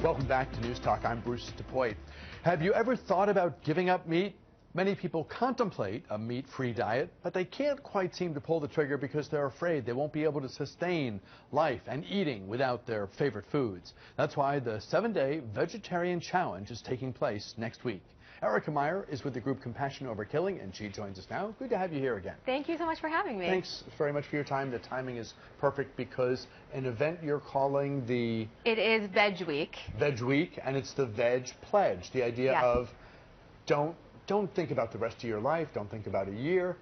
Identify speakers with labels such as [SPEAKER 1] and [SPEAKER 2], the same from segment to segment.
[SPEAKER 1] Welcome back to News Talk. I'm Bruce DuPoit. Have you ever thought about giving up meat? Many people contemplate a meat-free diet, but they can't quite seem to pull the trigger because they're afraid they won't be able to sustain life and eating without their favorite foods. That's why the 7-day vegetarian challenge is taking place next week. Meier is with the group Compassion Over Killing, and she joins us now. Good to have you here again.
[SPEAKER 2] Thank you so much for having me.
[SPEAKER 1] Thanks very much for your time. The timing is perfect because an event you're calling the...
[SPEAKER 2] It is Veg Week.
[SPEAKER 1] Veg Week, and it's the Veg Pledge. The idea of don't think about the rest of your life. Don't think about a year.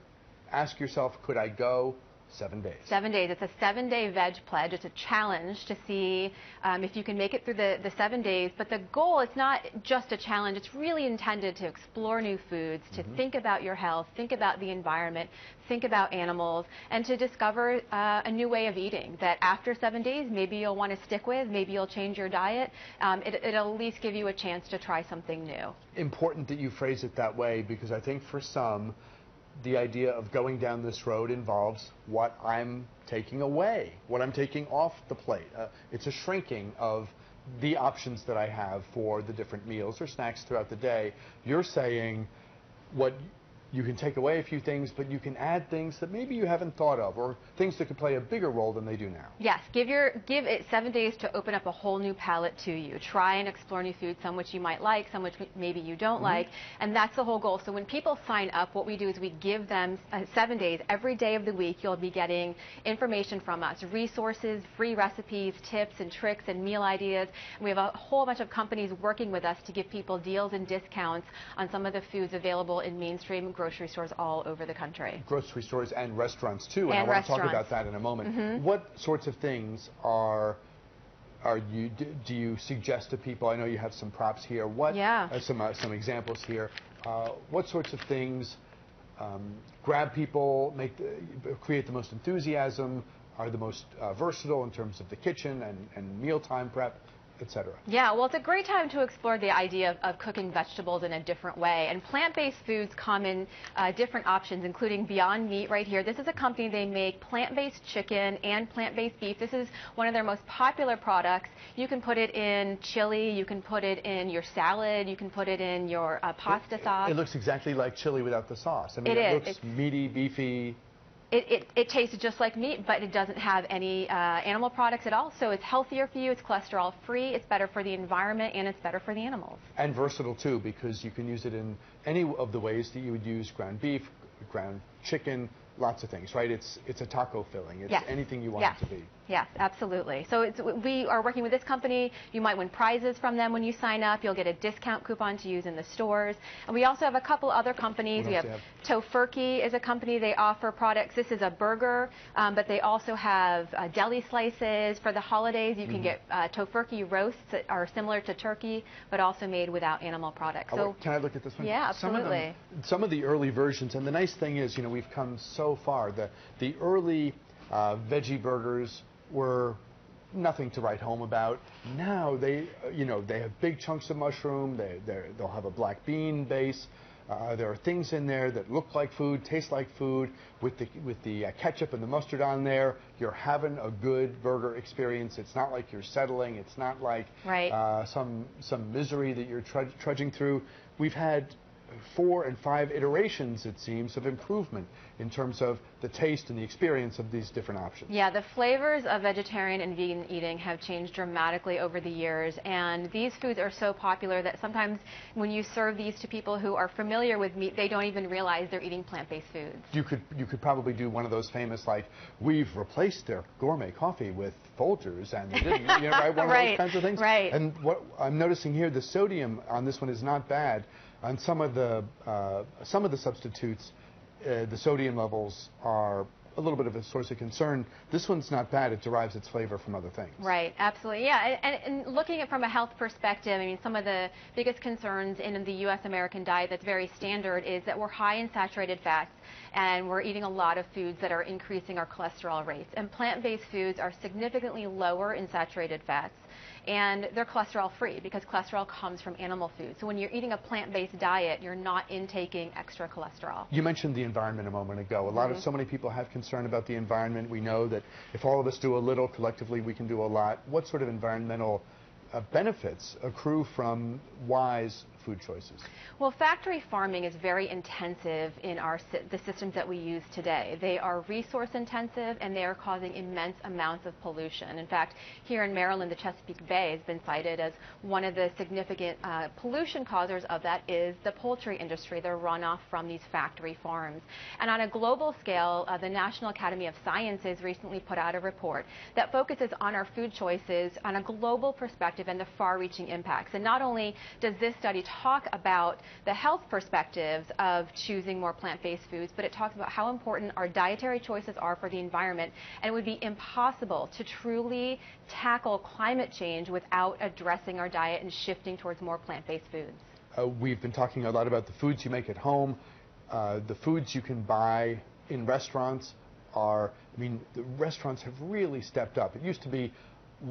[SPEAKER 1] Ask yourself, could I go 7 days?
[SPEAKER 2] 7 days. It's a 7-day veg pledge. It's a challenge to see if you can make it through the 7 days. But the goal, it's not just a challenge. It's really intended to explore new foods, to think about your health, think about the environment, think about animals, and to discover a new way of eating that after 7 days, maybe you'll want to stick with, maybe you'll change your diet. It'll at least give you a chance to try something new.
[SPEAKER 1] Important that you phrase it that way, because I think for some, the idea of going down this road involves what I'm taking away, what I'm taking off the plate. It's a shrinking of the options that I have for the different meals or snacks throughout the day. You're saying what you can take away a few things, but you can add things that maybe you haven't thought of, or things that could play a bigger role than they do now.
[SPEAKER 2] Yes, give it 7 days to open up a whole new palate to you. Try and explore new foods, some which you might like, some which maybe you don't like, and that's the whole goal. So when people sign up, what we do is we give them 7 days. Every day of the week, you'll be getting information from us, resources, free recipes, tips and tricks and meal ideas. And we have a whole bunch of companies working with us to give people deals and discounts on some of the foods available in mainstream grocery stores all over the country.
[SPEAKER 1] Grocery stores and restaurants too, and I want to talk about that in a moment. What sorts of things do you suggest to people? I know you have some props here. What some examples here. What sorts of things grab people, create the most enthusiasm, are the most versatile in terms of the kitchen and mealtime prep, etc.?
[SPEAKER 2] Yeah, well, it's a great time to explore the idea of cooking vegetables in a different way. And plant-based foods come in different options, including Beyond Meat right here. This is a company, they make plant-based chicken and plant-based beef. This is one of their most popular products. You can put it in chili, you can put it in your salad, you can put it in your pasta sauce.
[SPEAKER 1] It looks exactly like chili without the sauce. I mean, it looks meaty, beefy.
[SPEAKER 2] It tastes just like meat, but it doesn't have any animal products at all, so it's healthier for you, it's cholesterol free, it's better for the environment, and it's better for the animals.
[SPEAKER 1] And versatile too, because you can use it in any of the ways that you would use ground beef, ground chicken, lots of things, right? It's a taco filling. It's anything you want it to be.
[SPEAKER 2] Yes, absolutely. So we are working with this company. You might win prizes from them when you sign up. You'll get a discount coupon to use in the stores. And we also have a couple other companies. We have Tofurkey is a company. They offer products. This is a burger, but they also have deli slices. For the holidays, you can get Tofurkey roasts that are similar to turkey, but also made without animal products. So
[SPEAKER 1] can I look at this one?
[SPEAKER 2] Yeah, absolutely.
[SPEAKER 1] Some of the early versions, and the nice thing is, you know, we've come so far. The early veggie burgers were nothing to write home about. Now they have big chunks of mushroom. They'll have a black bean base. There are things in there that look like food, taste like food. With the ketchup and the mustard on there, you're having a good burger experience. It's not like you're settling. It's not like some misery that you're trudging through. We've had 4 and 5 iterations, it seems, of improvement in terms of the taste and the experience of these different options.
[SPEAKER 2] Yeah, the flavors of vegetarian and vegan eating have changed dramatically over the years, and these foods are so popular that sometimes when you serve these to people who are familiar with meat, they don't even realize they're eating plant-based foods.
[SPEAKER 1] You could probably do one of those famous, like, we've replaced their gourmet coffee with Folgers, and they didn't, you know, right? One of those kinds of things.
[SPEAKER 2] Right.
[SPEAKER 1] And what I'm noticing here, the sodium on this one is not bad. On some of the substitutes, the sodium levels are a little bit of a source of concern. This one's not bad. It derives its flavor from other things.
[SPEAKER 2] Right, absolutely. Yeah, and looking at it from a health perspective, I mean, some of the biggest concerns in the U.S. American diet that's very standard is that we're high in saturated fats, and we're eating a lot of foods that are increasing our cholesterol rates. And plant-based foods are significantly lower in saturated fats, and they're cholesterol free because cholesterol comes from animal food. So when you're eating a plant-based diet, you're not intaking extra cholesterol.
[SPEAKER 1] You mentioned the environment a moment ago. So many people have concern about the environment. We know that if all of us do a little, collectively we can do a lot. What sort of environmental benefits accrue from wise food choices?
[SPEAKER 2] Well, factory farming is very intensive in the systems that we use today. They are resource intensive and they are causing immense amounts of pollution. In fact, here in Maryland, the Chesapeake Bay has been cited as one of the significant pollution causers of that is the poultry industry, the runoff from these factory farms. And on a global scale, the National Academy of Sciences recently put out a report that focuses on our food choices on a global perspective and the far-reaching impacts. And not only does this study talk about the health perspectives of choosing more plant-based foods, but it talks about how important our dietary choices are for the environment, and it would be impossible to truly tackle climate change without addressing our diet and shifting towards more plant-based foods.
[SPEAKER 1] We've been talking a lot about the foods you make at home. The foods you can buy in restaurants the restaurants have really stepped up. It used to be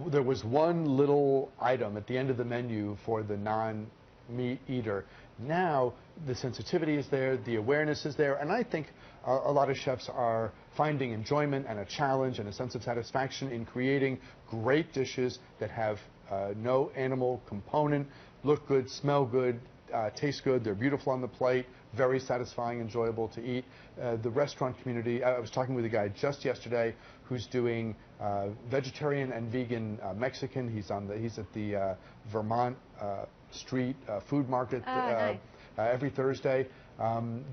[SPEAKER 1] there was one little item at the end of the menu for the non-meat eater. Now the sensitivity is there, the awareness is there, and I think a lot of chefs are finding enjoyment and a challenge and a sense of satisfaction in creating great dishes that have no animal component, look good, smell good, taste good, they're beautiful on the plate, very satisfying, enjoyable to eat. The restaurant community, I was talking with a guy just yesterday who's doing vegetarian and vegan Mexican. He's at the Vermont Street food market
[SPEAKER 2] nice.
[SPEAKER 1] Every Thursday.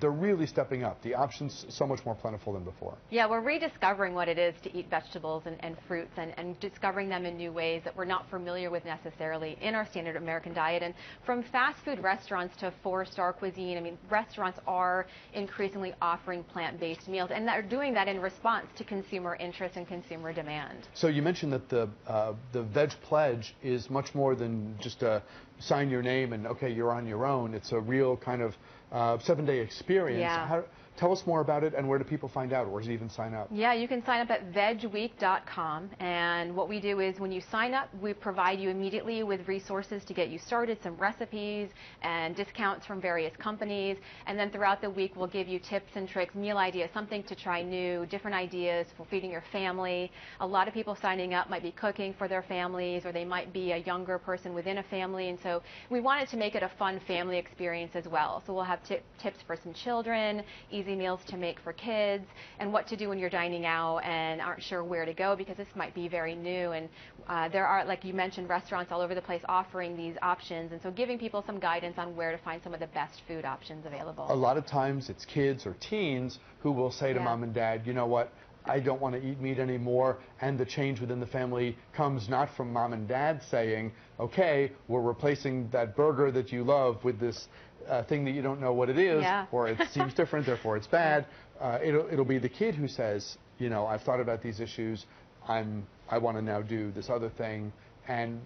[SPEAKER 1] They're really stepping up. The options so much more plentiful than before.
[SPEAKER 2] Yeah, we're rediscovering what it is to eat vegetables and fruits and discovering them in new ways that we're not familiar with necessarily in our standard American diet. And from fast food restaurants to four-star cuisine, restaurants are increasingly offering plant-based meals, and they're doing that in response to consumer interest and consumer demand.
[SPEAKER 1] So you mentioned that the Veg Pledge is much more than just a sign your name and okay, you're on your own. It's a real kind of 7-day experience.
[SPEAKER 2] Yeah.
[SPEAKER 1] Tell us more about it, and where do people find out, or even sign up?
[SPEAKER 2] Yeah, you can sign up at vegweek.com, and what we do is when you sign up, we provide you immediately with resources to get you started, some recipes and discounts from various companies, and then throughout the week we'll give you tips and tricks, meal ideas, something to try new, different ideas for feeding your family. A lot of people signing up might be cooking for their families, or they might be a younger person within a family, and so we wanted to make it a fun family experience as well. So we'll have tips for some children, easy meals to make for kids, and what to do when you're dining out and aren't sure where to go, because this might be very new. And there are, like you mentioned, restaurants all over the place offering these options, and so giving people some guidance on where to find some of the best food options available.
[SPEAKER 1] A lot of times it's kids or teens who will say to mom and dad, you know what, I don't want to eat meat anymore, and the change within the family comes not from mom and dad saying, okay, we're replacing that burger that you love with this thing that you don't know what it is, or it seems different, therefore it's bad. It'll be the kid who says, you know, I've thought about these issues, I want to now do this other thing, and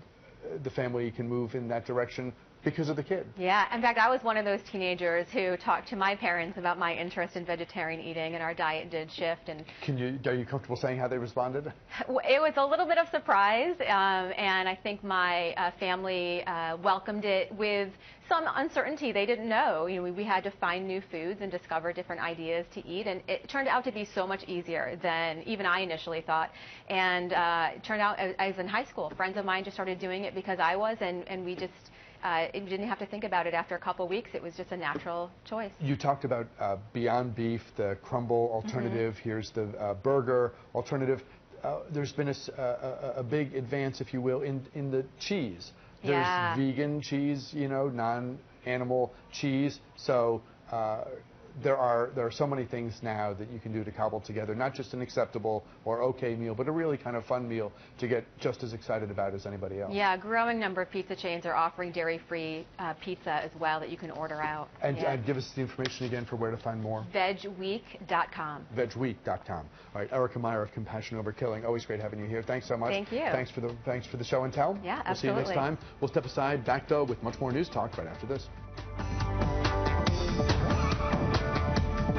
[SPEAKER 1] the family can move in that direction because of the kid.
[SPEAKER 2] Yeah, in fact, I was one of those teenagers who talked to my parents about my interest in vegetarian eating, and our diet did shift. And
[SPEAKER 1] are you comfortable saying how they responded?
[SPEAKER 2] It was a little bit of surprise, and I think my family welcomed it with some uncertainty. They didn't know. You know, we had to find new foods and discover different ideas to eat, and it turned out to be so much easier than even I initially thought. And it turned out, I was in high school. Friends of mine just started doing it because I was, and we just didn't have to think about it after a couple weeks. It was just a natural choice.
[SPEAKER 1] You talked about Beyond Beef, the crumble alternative. Here's the burger alternative. There's been a big advance, if you will, in the cheese. There's vegan cheese, you know, non-animal cheese. So there are so many things now that you can do to cobble together, not just an acceptable or okay meal, but a really kind of fun meal to get just as excited about as anybody else.
[SPEAKER 2] Yeah, a growing number of pizza chains are offering dairy-free pizza as well that you can order out.
[SPEAKER 1] And give us the information again for where to find more.
[SPEAKER 2] Vegweek.com.
[SPEAKER 1] Vegweek.com. All right, Erica Meier of Compassion Over Killing. Always great having you here. Thanks so much.
[SPEAKER 2] Thank you.
[SPEAKER 1] Thanks for the show and tell.
[SPEAKER 2] Yeah,
[SPEAKER 1] We'll see you next time. We'll step aside, back though, with much more news talk right after this.